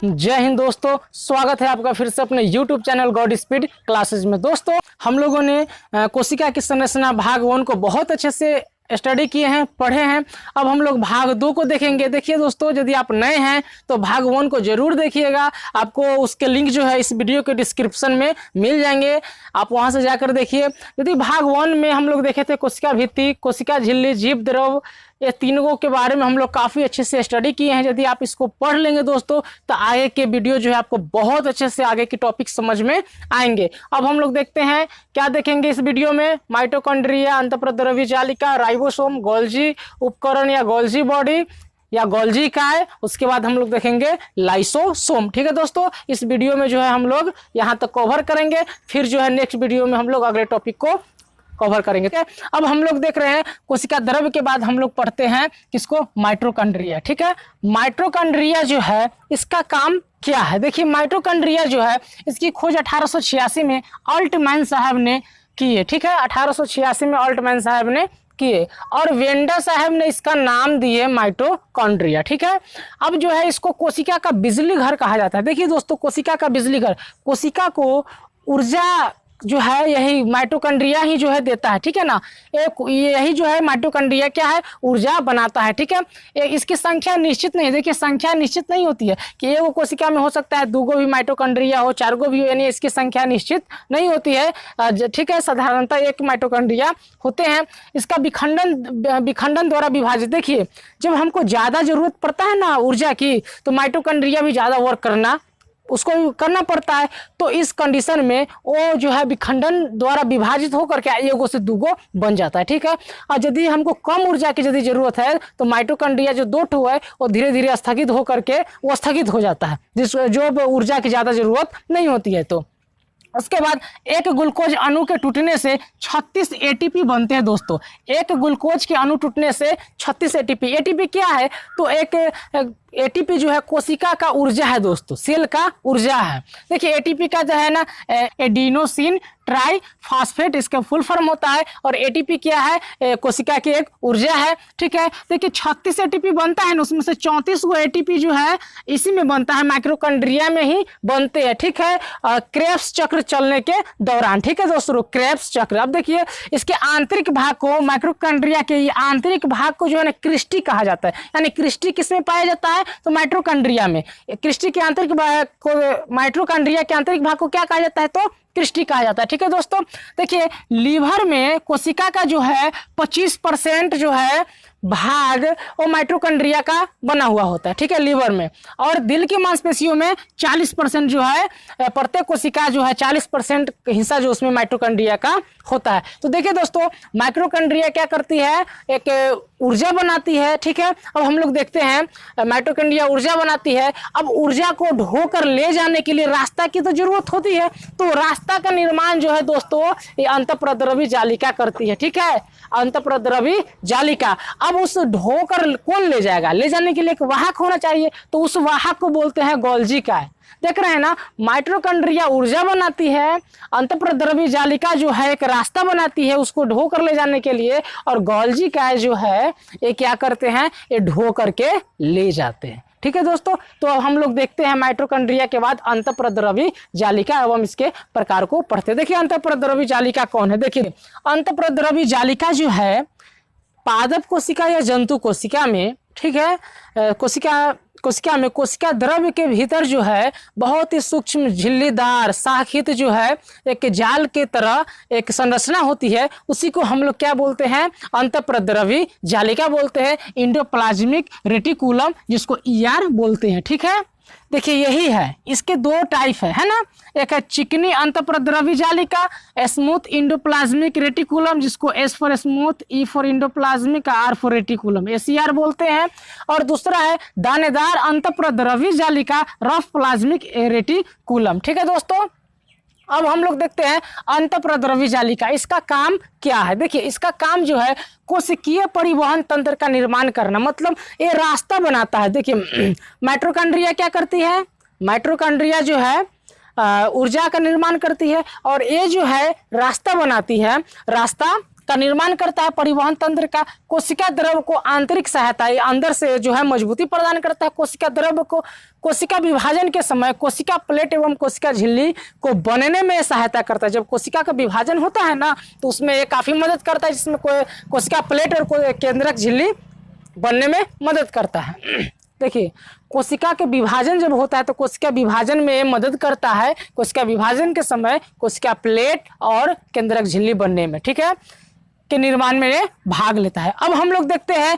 जय हिंद दोस्तों, स्वागत है आपका फिर से अपने YouTube channel God speed classes में। दोस्तों, हम लोगों ने कोशिका की संरचना भाग 1 को बहुत अच्छे से स्टडी किए हैं, पढ़े हैं। अब हम लोग भाग 2 को देखेंगे। देखिए दोस्तों, यदि आप नए हैं तो भाग 1 को जरूर देखिएगा। आपको उसके लिंक जो है इस वीडियो के डिस्क्रिप्शन में मिल जाएंगे, आप वहां से जाकर देखिए। यदि भाग 1 में हम लोग देखे थे कोशिका भित्ति, कोशिका झिल्ली, जीव द्रव, ये तीनों के बारे में हम लोग काफ़ी अच्छे से स्टडी किए हैं। यदि आप इसको पढ़ लेंगे दोस्तों तो आगे के वीडियो जो है आपको बहुत अच्छे से आगे की टॉपिक समझ में आएंगे। अब हम लोग देखते हैं क्या देखेंगे इस वीडियो में। माइटोकॉन्ड्रिया, अंतःप्रद्रवी जालिका, राइबोसोम, गोल्जी उपकरण या गोल्जी बॉडी या गोल्जी काय, उसके बाद हम लोग देखेंगे लाइसोसोम। ठीक है दोस्तों, इस वीडियो में जो है हम लोग यहाँ तक कवर करेंगे, फिर जो है नेक्स्ट वीडियो में हम लोग अगले टॉपिक को कवर करेंगे। अब हम लोग देख रहे हैं कोशिका द्रव्य के बाद हम लोग पढ़ते हैं किसको, माइटोकॉन्ड्रिया। ठीक है, माइटोकॉन्ड्रिया जो है इसका काम क्या है। देखिए, माइटोकॉन्ड्रिया जो है इसकी खोज 1886 में अल्टमैन साहब ने की है। ठीक है, 1886 में अल्टमैन साहब ने किए और वेंडा साहब ने इसका नाम दिए माइटोकॉन्ड्रिया। ठीक है, अब जो है इसको कोशिका का बिजली घर कहा जाता है। देखिए दोस्तों, कोशिका का बिजली घर, कोशिका को ऊर्जा जो है यही माइटोकॉन्ड्रिया ही जो है देता है। ठीक है ना, यही जो है माइटोकॉन्ड्रिया क्या है, ऊर्जा बनाता है। ठीक है, इसकी संख्या निश्चित नहीं, देखिए संख्या निश्चित नहीं होती है कि एक कोशिका में हो सकता है 2 भी माइटोकॉन्ड्रिया हो, 4 भी हो, यानी इसकी संख्या निश्चित नहीं होती है। ठीक है, साधारणतः 1 माइटोकॉन्ड्रिया होते हैं। इसका विखंडन द्वारा विभाजित। देखिए, जब हमको ज़्यादा जरूरत पड़ता है ना ऊर्जा की, तो माइटोकॉन्ड्रिया भी ज़्यादा वर्क उसको करना पड़ता है। तो इस कंडीशन में वो जो है विखंडन द्वारा विभाजित होकर के 1 से 2 बन जाता है। ठीक है, और यदि हमको कम ऊर्जा की यदि जरूरत है तो माइटोकॉन्ड्रिया जो 2 है वो धीरे धीरे स्थगित होकर के वो स्थगित हो जाता है, जो ऊर्जा की ज़्यादा जरूरत नहीं होती है। तो उसके बाद एक ग्लूकोज अणु के टूटने से 36 एटीपी बनते हैं। दोस्तों, एक ग्लूकोज के अणु टूटने से 36 एटीपी। एटीपी क्या है, तो एक एटीपी जो है कोशिका का ऊर्जा है दोस्तों, सेल का ऊर्जा है। देखिए, एटीपी का जो है ना एडिनोसिन ट्राई फास्फेट इसका फुल फॉर्म होता है, और एटीपी क्या है, कोशिका की एक ऊर्जा है। ठीक है, देखिए 36 एटीपी बनता है ना, उसमें से 34 गो एटीपी जो है इसी में बनता है, माइटोकॉन्ड्रिया में ही बनते हैं। ठीक है, क्रेब्स चक्र चलने के दौरान। ठीक है दोस्तों, क्रेब्स चक्र। अब देखिए, इसके आंतरिक भाग को, माइटोकॉन्ड्रिया के आंतरिक भाग को जो है ना क्रिस्टी कहा जाता है। यानी क्रिस्टी किसमें पाया जाता है, तो माइटोकॉन्ड्रिया में। क्रिस्टी के आंतरिक भाग को, माइटोकॉन्ड्रिया के आंतरिक भाग को क्या कहा जाता है, तो क्रिस्टी कहा जाता है। ठीक है दोस्तों, देखिए लीवर में कोशिका का जो है 25% जो है भाग वो माइटोकॉन्ड्रिया का बना हुआ होता है। ठीक है, लीवर में। और दिल की मांसपेशियों में 40% जो है, प्रत्येक कोशिका जो है 40% हिस्सा जो उसमें माइटोकॉन्ड्रिया का होता है। तो देखिए दोस्तों, माइटोकॉन्ड्रिया क्या करती है, एक ऊर्जा बनाती है। ठीक है, अब हम लोग देखते हैं माइटोकॉन्ड्रिया ऊर्जा बनाती है। अब ऊर्जा को ढोकर ले जाने के लिए रास्ता की तो जरूरत होती है, तो रास्ता का निर्माण जो है दोस्तों ये अंतःप्रद्रवी जालिका करती है। ठीक है, अंतःप्रद्रवी जालिका। अब उस ढोकर कौन ले जाएगा, ले जाने के लिए एक वाहक होना चाहिए, तो उस वाहक को बोलते हैं गोल्जी काय। देख रहे हैं ना, माइटोकॉन्ड्रिया ऊर्जा बनाती है, अंतःप्रद्रवी जालिका जो है एक रास्ता बनाती है उसको ढो कर ले जाने के लिए, और गोल्जी काय जो है ये क्या करते हैं, ये ढो करके ले जाते हैं। ठीक है दोस्तों, तो अब हम लोग देखते हैं माइटोकॉन्ड्रिया के बाद अंतःप्रद्रवी जालिका एवं इसके प्रकार को पढ़ते हैं। देखिए, अंतःप्रद्रवी जालिका कौन है। देखिए, अंतःप्रद्रवी जालिका जो है पादप कोशिका या जंतु कोशिका में, ठीक है, कोशिका में कोशिका द्रव्य के भीतर जो है बहुत ही सूक्ष्म झिल्लीदार शाखित जो है एक जाल के तरह एक संरचना होती है, उसी को हम लोग क्या बोलते हैं, अंतःप्रद्रवी जालिका बोलते हैं। इंडोप्लाज्मिक रेटिकुलम जिसको ER बोलते हैं। ठीक है, देखिए यही है, इसके 2 टाइप है ना, एक है चिकनी अंतःप्रद्रवी जालिका, स्मूथ इंडोप्लाज्मिक रेटिकुलम जिसको S for smooth, E for endoplasmic, R for reticulum, ACR बोलते हैं। और दूसरा है दानेदार अंतःप्रद्रवी जालिका, रफ प्लाज्मिक रेटिकुलम। ठीक है दोस्तों, अब हम लोग देखते हैं अंतःप्रद्रवी जालिका, इसका काम क्या है। देखिए, इसका काम जो है कोशिकीय परिवहन तंत्र का निर्माण करना, मतलब ये रास्ता बनाता है। देखिए, माइटोकॉन्ड्रिया क्या करती है, माइटोकॉन्ड्रिया जो है ऊर्जा का निर्माण करती है, और ये जो है रास्ता बनाती है, रास्ता का निर्माण करता है, परिवहन तंत्र का। कोशिका द्रव को आंतरिक सहायता, अंदर से जो है मजबूती प्रदान करता है। कोशिका द्रव को कोशिका विभाजन के समय कोशिका प्लेट एवं कोशिका झिल्ली को बनने में सहायता करता है। जब कोशिका का विभाजन होता है ना, तो उसमें ये काफी मदद करता है, जिसमें कोशिका प्लेट और केंद्रक झिल्ली बनने में मदद करता है। देखिए, कोशिका के विभाजन जब होता है तो कोशिका विभाजन में मदद करता है, कोशिका विभाजन के समय कोशिका प्लेट और केंद्रक झिल्ली बनने में, ठीक है, के निर्माण में ये भाग लेता है। अब हम लोग देखते हैं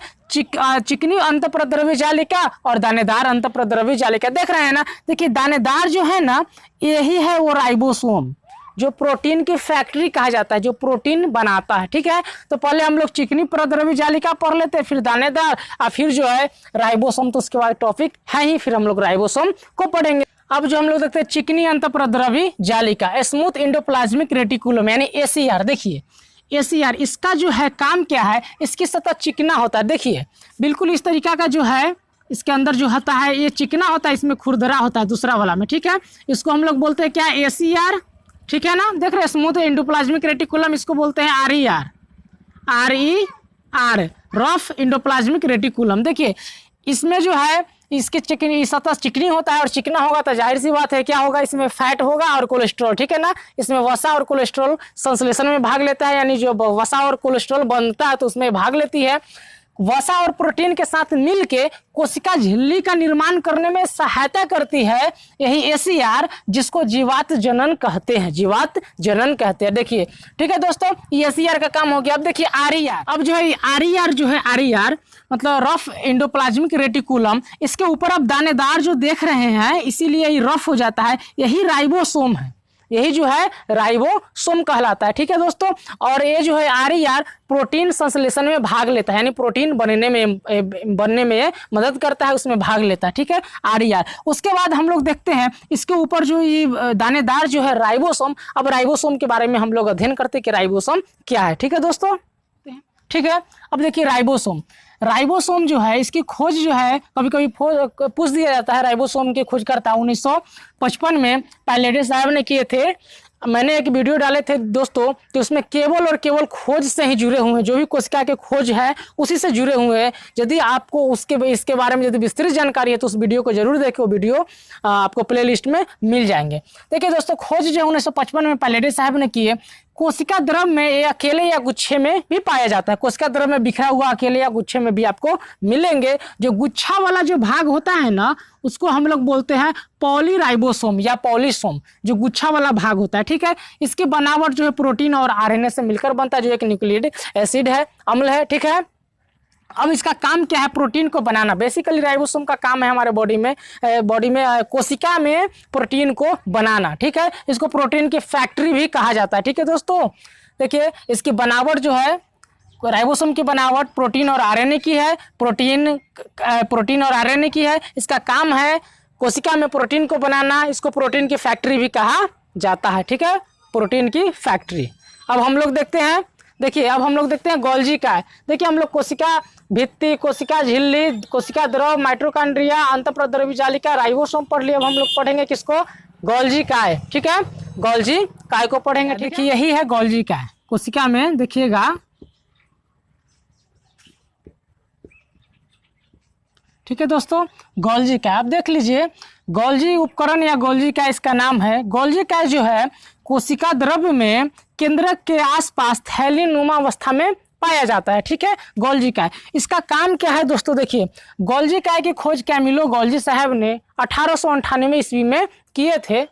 चिकनी अंतःप्रद्रव्य जालिका और दानेदार अंतःप्रद्रव्य जालिका। देख रहे हैं ना, देखिए दानेदार जो है ना, यही है वो राइबोसोम, जो प्रोटीन की फैक्ट्री कहा जाता है, जो प्रोटीन बनाता है, ठीक है। तो पहले हम लोग चिकनी प्रद्रव्य जालिका पढ़ लेते हैं, फिर दानेदार और फिर जो है राइबोसोम, तो उसके बाद टॉपिक है ही, फिर हम लोग राइबोसोम को पढ़ेंगे। अब जो हम लोग देखते हैं चिकनी अंतःप्रद्रव्य जालिका, स्मूथ एंडोप्लाज्मिक रेटिकुलम यानी ACR। देखिए ACR, इसका जो है काम क्या है, इसकी सतह चिकना होता है। देखिए बिल्कुल इस तरीका का जो है, इसके अंदर जो होता है ये चिकना होता है, इसमें खुरदरा होता है दूसरा वाला में, ठीक है। इसको हम लोग बोलते हैं क्या, ACR, ठीक है ना। देख रहे हैं, स्मूथ एंडोप्लाज्मिक रेटिकुलम, इसको बोलते हैं RER, रफ एंडोप्लाज्मिक रेटिकुलम। देखिए इसमें जो है इसकी चिकनी सतह चिकनी होता है, और चिकना होगा तो जाहिर सी बात है क्या होगा, इसमें फैट होगा और कोलेस्ट्रॉल, ठीक है ना। इसमें वसा और कोलेस्ट्रॉल संश्लेषण में भाग लेता है, यानी जो वसा और कोलेस्ट्रॉल बनता है तो उसमें भाग लेती है। वसा और प्रोटीन के साथ मिलके कोशिका झिल्ली का निर्माण करने में सहायता करती है यही ACR, जिसको जीवात जनन कहते हैं, जीवात जनन कहते हैं। देखिए ठीक है दोस्तों, ये ACR का काम हो गया। अब देखिए RER, अब जो है RER मतलब रफ एंडोप्लाज्मिक रेटिकुलम, इसके ऊपर अब दानेदार जो देख रहे हैं, इसीलिए ये रफ हो जाता है, यही राइबोसोम है, यही जो है राइबोसोम कहलाता है, ठीक है दोस्तों। और ये जो है RER प्रोटीन संश्लेषण में भाग लेता है, यानी प्रोटीन बनने में मदद करता है, उसमें भाग लेता है, ठीक है RER। उसके बाद हम लोग देखते हैं इसके ऊपर जो ये दानेदार जो है राइबोसोम। अब राइबोसोम के बारे में हम लोग अध्ययन करते हैं कि राइबोसोम क्या है, ठीक है दोस्तों, ठीक है। अब देखिए राइबोसोम जो है, इसकी खोज जो है कभी कभी पूछ दिया जाता है, राइबोसोम की खोज करता 1955 में पैलेडिस साहब ने किए थे। मैंने एक वीडियो डाले थे दोस्तों, तो उसमें केवल खोज से ही जुड़े हुए हैं, जो भी कोशिका के खोज है उसी से जुड़े हुए हैं। यदि आपको इसके बारे में यदि विस्तृत जानकारी है तो उस वीडियो को जरूर देखें, वो वीडियो आपको प्लेलिस्ट में मिल जाएंगे। देखिए दोस्तों, खोज जो 1955 में पैलेडिस साहब ने की है। कोशिका द्रव में ये अकेले या गुच्छे में भी पाया जाता है, कोशिका द्रव में बिखरा हुआ अकेले या गुच्छे में भी आपको मिलेंगे। जो गुच्छा वाला जो भाग होता है ना, उसको हम लोग बोलते हैं पॉलीराइबोसोम या पॉलीसोम, जो गुच्छा वाला भाग होता है, ठीक है। इसकी बनावट जो है प्रोटीन और RNA से मिलकर बनता है, जो एक न्यूक्लिक एसिड है, अम्ल है, ठीक है। अब इसका काम क्या है, प्रोटीन को बनाना। बेसिकली राइबोसोम का काम है हमारे बॉडी में कोशिका में प्रोटीन को बनाना, ठीक है। इसको प्रोटीन की फैक्ट्री भी कहा जाता है, ठीक है दोस्तों। देखिए इसकी बनावट जो है, राइबोसोम की बनावट प्रोटीन और RNA की है, प्रोटीन और RNA की है। इसका काम है कोशिका में प्रोटीन को बनाना, इसको प्रोटीन की फैक्ट्री भी कहा जाता है, ठीक है, प्रोटीन की फैक्ट्री। अब हम लोग देखते हैं, देखिए अब हम लोग देखते हैं गोल्जी काय। देखिए हम लोग कोशिका भित्ति, कोशिका झिल्ली, कोशिका द्रव, माइटोकॉन्ड्रिया, अंतःप्रद्रव्य जालिका, राइबोसोम पढ़ लिया। अब हम लोग पढ़ेंगे किसको, गोल्जी काय, ठीक है, गोल्जी काय को पढ़ेंगे। देखिए यही है गोल्जी काय, कोशिका में देखिएगा, ठीक है दोस्तों, गोल्जी काय। आप देख लीजिए, गोल्जी उपकरण या गोल्जी काय इसका नाम है। गोल्जी काय जो है कोशिका द्रव्य में केंद्रक के आसपास थैली नुमा अवस्था में पाया जाता है, ठीक है, गोल्जी काय। इसका काम क्या है दोस्तों, देखिए गोल्जी काय की खोज कैमिलो गोल्जी साहब ने 1898 ईस्वी में किए थे।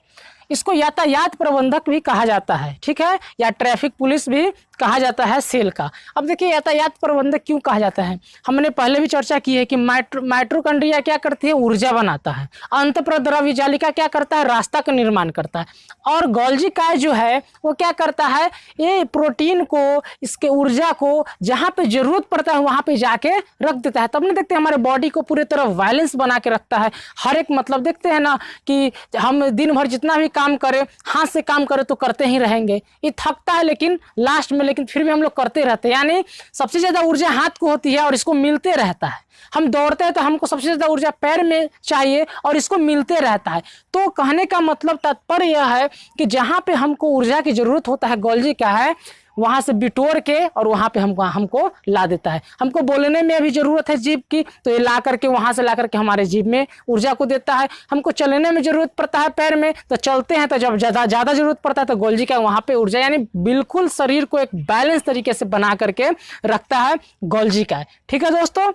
इसको यातायात प्रबंधक भी कहा जाता है, ठीक है, या ट्रैफिक पुलिस भी कहा जाता है सेल का। अब देखिए यातायात प्रबंधक क्यों कहा जाता है, हमने पहले भी चर्चा की है कि माइटोकॉन्ड्रिया क्या करती है, ऊर्जा बनाता है। अंतःप्रद्रव्य जालिका क्या करता है, रास्ता का निर्माण करता है। और गोल्जी काय जो है वो क्या करता है, ये प्रोटीन को, इसके ऊर्जा को जहाँ पे जरूरत पड़ता है वहाँ पे जाके रख देता है। तब नहीं देखते हमारे बॉडी को पूरी तरह बैलेंस बना के रखता है। हर एक मतलब देखते हैं ना कि हम दिन भर जितना भी काम करें, हाथ से काम करें तो करते ही रहेंगे, ये थकता है लेकिन लास्ट में, लेकिन फिर भी हम लोग करते रहते हैं। यानी सबसे ज्यादा ऊर्जा हाथ को होती है और इसको मिलते रहता है। हम दौड़ते हैं तो हमको सबसे ज्यादा ऊर्जा पैर में चाहिए और इसको मिलते रहता है। तो कहने का मतलब तात्पर्य यह है कि जहां पे हमको ऊर्जा की जरूरत होता है, गोल्जी क्या है, वहाँ से बिटोर के और वहाँ पे हमको ला देता है। हमको बोलने में अभी ज़रूरत है जीभ की, तो ये ला करके वहाँ से ला करके हमारे जीभ में ऊर्जा को देता है। हमको चलने में ज़रूरत पड़ता है पैर में, तो चलते हैं तो जब ज़्यादा ज़रूरत पड़ता है तो गोल्जी का वहाँ पे ऊर्जा, यानी बिल्कुल शरीर को एक बैलेंस तरीके से बना करके रखता है गोल्जी का। ठीक है दोस्तों,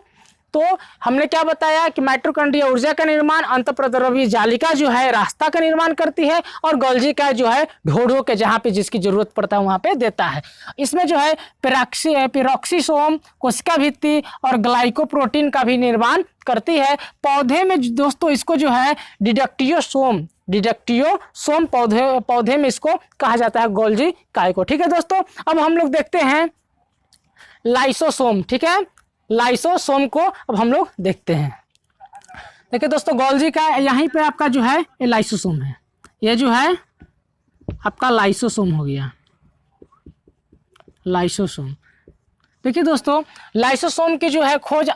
तो हमने क्या बताया कि माइटोकॉन्ड्रिया ऊर्जा का निर्माण, अंतःप्रद्रव्य जालिका जो है रास्ता का निर्माण करती है, और गोल्जी का जो है ढो के जहाँ पे जिसकी जरूरत पड़ता है वहाँ पे देता है। इसमें जो है पेरोक्सिसोम, कोशिका भित्ति और ग्लाइकोप्रोटीन का भी निर्माण करती है। पौधे में दोस्तों इसको जो है डिडक्टियोसोम पौधे में इसको कहा जाता है गोल्जी काय को। ठीक है दोस्तों, अब हम लोग देखते हैं लाइसोसोम। ठीक है, लाइसोसोम को अब हम लोग देखते हैं। देखिए दोस्तों, गोल्जी का यहीं पे आपका जो है ये लाइसोसोम है, ये जो है आपका लाइसोसोम हो गया, लाइसोसोम। देखिए दोस्तों, लाइसोसोम की जो है खोज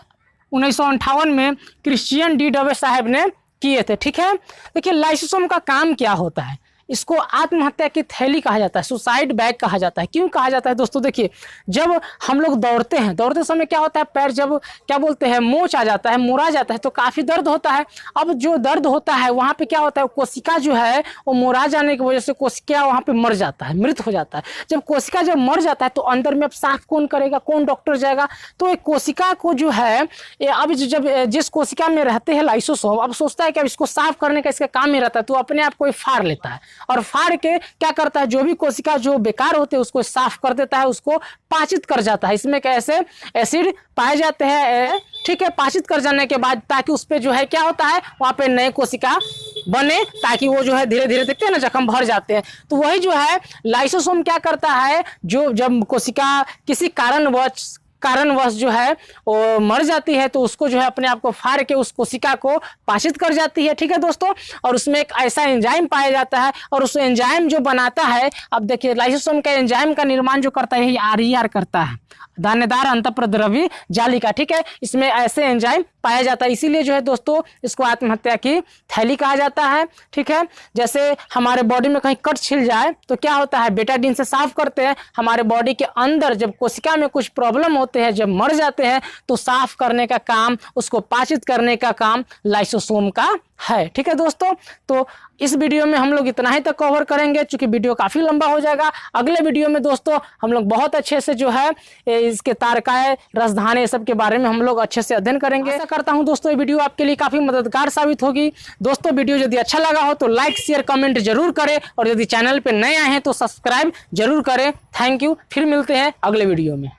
1958 में क्रिश्चियन डी डवे साहब ने किए थे। ठीक है, देखिए लाइसोसोम का काम क्या होता है, इसको आत्महत्या की थैली कहा जाता है, सुसाइड बैग कहा जाता है। क्यों कहा जाता है दोस्तों, देखिए जब हम लोग दौड़ते हैं, दौड़ते समय क्या होता है, पैर जब क्या बोलते हैं मोच आ जाता है, मुड़ा जाता है, तो काफ़ी दर्द होता है। अब जो दर्द होता है वहाँ पे क्या होता है, कोशिका जो है वो मुड़ा जाने की वजह से कोशिका वहाँ पे मर जाता है, मृत हो जाता है। जब कोशिका जब मर जाता है तो अंदर में अब साफ कौन करेगा, कौन डॉक्टर जाएगा, तो एक कोशिका को जो है अब जब जिस कोशिका में रहते हैं लाइसोसोम, अब सोचता है कि अब इसको साफ करने का इसका काम ही रहता है, तो अपने आप को फाड़ लेता है और फाड़ के क्या करता है, जो भी कोशिका जो बेकार होते हैं उसको साफ कर देता है, उसको पाचित कर जाता है। इसमें कैसे एसिड पाए जाते हैं। ठीक है, पाचित कर जाने के बाद ताकि उस पे जो है क्या होता है, वहाँ पे नए कोशिका बने, ताकि वो जो है धीरे धीरे देखते हैं ना जख्म भर जाते हैं। तो वही जो है लाइसोसोम क्या करता है, जो जब कोशिका किसी कारणवश जो है वो मर जाती है तो उसको जो है अपने आप को फाड़ के उस कोशिका को पाचित कर जाती है। ठीक है दोस्तों, और उसमें एक ऐसा एंजाइम पाया जाता है, और उस एंजाइम जो बनाता है, अब देखिए लाइसोसोम का एंजाइम का निर्माण जो करता है यही RER करता है, दानेदार अंतःप्रद्रव्य जालिका। ठीक है, इसमें ऐसे एंजाइम पाया जाता है, इसीलिए जो है दोस्तों इसको आत्महत्या की थैली कहा जाता है। ठीक है, जैसे हमारे बॉडी में कहीं कट छिल जाए तो क्या होता है, बेटाडीन से साफ करते हैं। हमारे बॉडी के अंदर जब कोशिका में कुछ प्रॉब्लम होते हैं, जब मर जाते हैं, तो साफ करने का काम, उसको पाचित करने का काम लाइसोसोम का है। ठीक है दोस्तों, तो इस वीडियो में हम लोग इतना ही तक कवर करेंगे, क्योंकि वीडियो काफ़ी लंबा हो जाएगा। अगले वीडियो में दोस्तों हम लोग बहुत अच्छे से जो है इसके तारकाएं, रसधाने सब के बारे में हम लोग अच्छे से अध्ययन करेंगे। ऐसा करता हूं दोस्तों ये वीडियो आपके लिए काफ़ी मददगार साबित होगी। दोस्तों वीडियो यदि अच्छा लगा हो तो लाइक शेयर कमेंट जरूर करें, और यदि चैनल पर नए आए हैं तो सब्सक्राइब जरूर करें। थैंक यू, फिर मिलते हैं अगले वीडियो में।